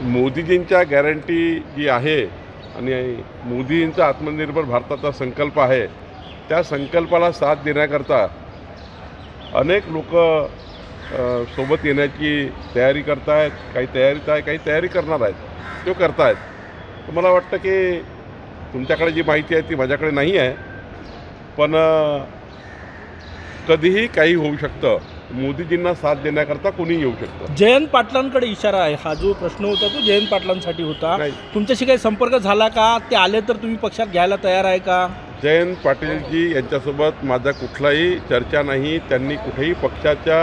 मोदीजींच्या guarantee जी आहे आणि मोदींचा आत्मनिर्भर भारताचा संकल्प आहे, त्या संकल्पाला साथ देण्याकरता अनेक लोक सोबत येण्याची तयारी करत आहेत. काही तयारीत आहे, काही तयारी करणार आहेत, ते करत आहेत. तर मला वाटतं की तुमच्याकडे जी माहिती आहे ती माझ्याकडे नाही आहे, पण कधीही काही होऊ शकतं. मोदीजींना साथ देण्याकरता कोणी येऊ शकतं. जयंत पाटलांकडे इशारा आहे. हा जो प्रश्न होता तो जयंत पाटलांसाठी होता. नाही. तुमच्याशी काही संपर्क झाला का? ते आले तर तुम्ही पक्षात घ्यायला तयार आहे का? जयंत पाटीलजी यांच्यासोबत माझा कुठलाही चर्चा नाही. त्यांनी कुठेही पक्षाच्या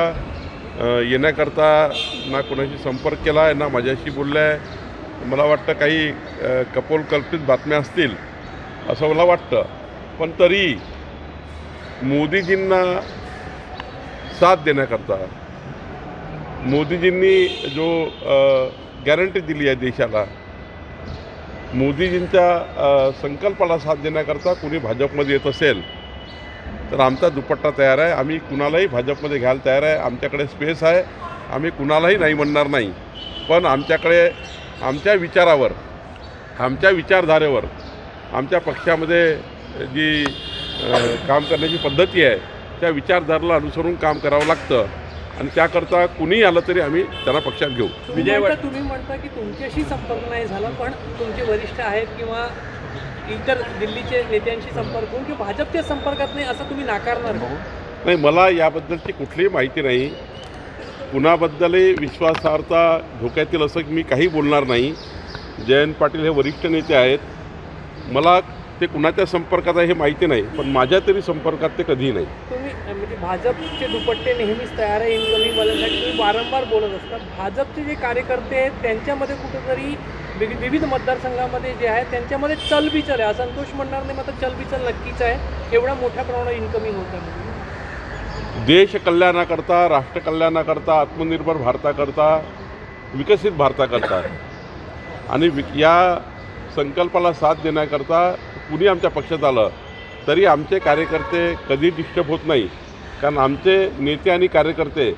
येण्याकरता ना कोणाशी संपर्क केला आहे, ना माझ्याशी बोललं आहे. मला वाटतं काही कपोलकल्पित बातम्या असतील असं मला वाटतं. पण तरी मोदीजींना साथ देण्याकरता, मोदीजींनी जो गॅरंटी दिली आहे देशाला, मोदीजींच्या संकल्पाला साथ देण्याकरता कोणी भाजपमध्ये येत असेल तर आमचा दुपट्टा तयार आहे. आम्ही कुणालाही भाजपमध्ये घ्यायला तयार आहे. आमच्याकडे स्पेस आहे. आम्ही कुणालाही नाही म्हणणार नाही. पण आमच्याकडे आमच्या विचारावर, आमच्या विचारधारेवर, आमच्या पक्षामध्ये जी काम करण्याची पद्धती आहे त्या विचारधारेला अनुसरून काम करावं लागतं आणि त्याकरता कुणीही आलं तरी आम्ही त्यांना पक्षात घेऊ. तुम्ही म्हणता की तुमच्याशी संपर्क नाही झाला, पण तुमचे वरिष्ठ आहेत किंवा इतर दिल्लीचे नेत्यांशी संपर्क करून की भाजपच्या संपर्कात नाही असं तुम्ही नाकारणार का? नाही, मला याबद्दलची कुठलीही माहिती नाही. कुणाबद्दलही विश्वासार्हता धोक्यात येईल असं मी काही बोलणार नाही. जयंत पाटील हे वरिष्ठ नेते आहेत. मला ते कुणाच्या संपर्कात आहे हे माहिती नाही, पण माझ्या तरी संपर्कात ते कधीही नाही. तुम्ही म्हणजे भाजपचे दुपट्टे नेहमीच तयार आहे इन्कमिंगवाल्यांसाठी तुम्ही वारंवार बोलत असता. भाजपचे जे कार्यकर्ते आहेत त्यांच्यामध्ये कुठेतरी विविध मतदारसंघामध्ये जे आहे त्यांच्यामध्ये चलबिचल आहे. असंतोष म्हणणार नाही, मात्र चलबिचल नक्कीच आहे. एवढ्या मोठ्या प्रमाणात इन्कमिंग होत आहे. देश कल्याणाकरता, राष्ट्र कल्याणाकरता, आत्मनिर्भर भारताकरता, विकसित भारताकरता आणि या संकल्पाला साथ देण्याकरता कुणी आमच्या पक्षात आलं तरी आमचे कार्यकर्ते कधी डिस्टर्ब होत नाही. कारण आमचे नेते आणि कार्यकर्ते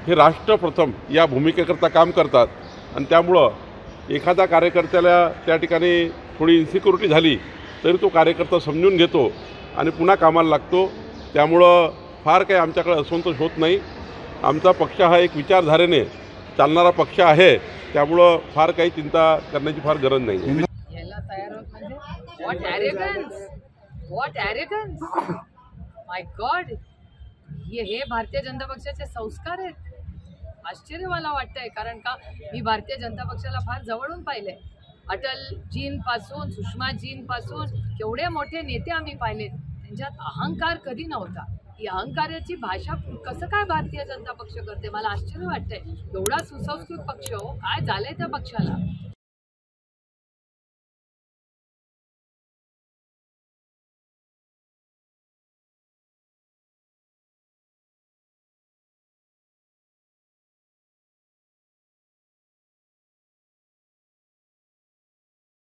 हे राष्ट्र प्रथम या भूमिकेकरता काम करतात आणि त्यामुळं एखादा कार्यकर्त्याला त्या ठिकाणी थोडी इन्सिक्युरिटी झाली तरी तो कार्यकर्ता समजून घेतो आणि पुन्हा कामाला लागतो. त्यामुळं फार काही आमच्याकडे असंतोष होत नाही. आमचा पक्ष हा एक विचारधारेने चालणारा पक्ष आहे. त्यामुळं फार काही चिंता करण्याची फार गरज नाही. What arrogance! What arrogance! My God! हे भारतीय जनता पक्षाचे संस्कार आहेत. आश्चर्य मला वाटतंय, कारण का मी भारतीय जनता पक्षाला फार जवळून पाहिलंय. अटलजींपासून, सुषमाजींपासून केवढे मोठे नेते आम्ही पाहिलेत. त्यांच्यात अहंकार कधी नव्हता. ही अहंकाराची भाषा कसं काय भारतीय जनता पक्ष करते मला आश्चर्य वाटतंय. एवढा सुसंस्कृत पक्ष, काय झालंय त्या पक्षाला.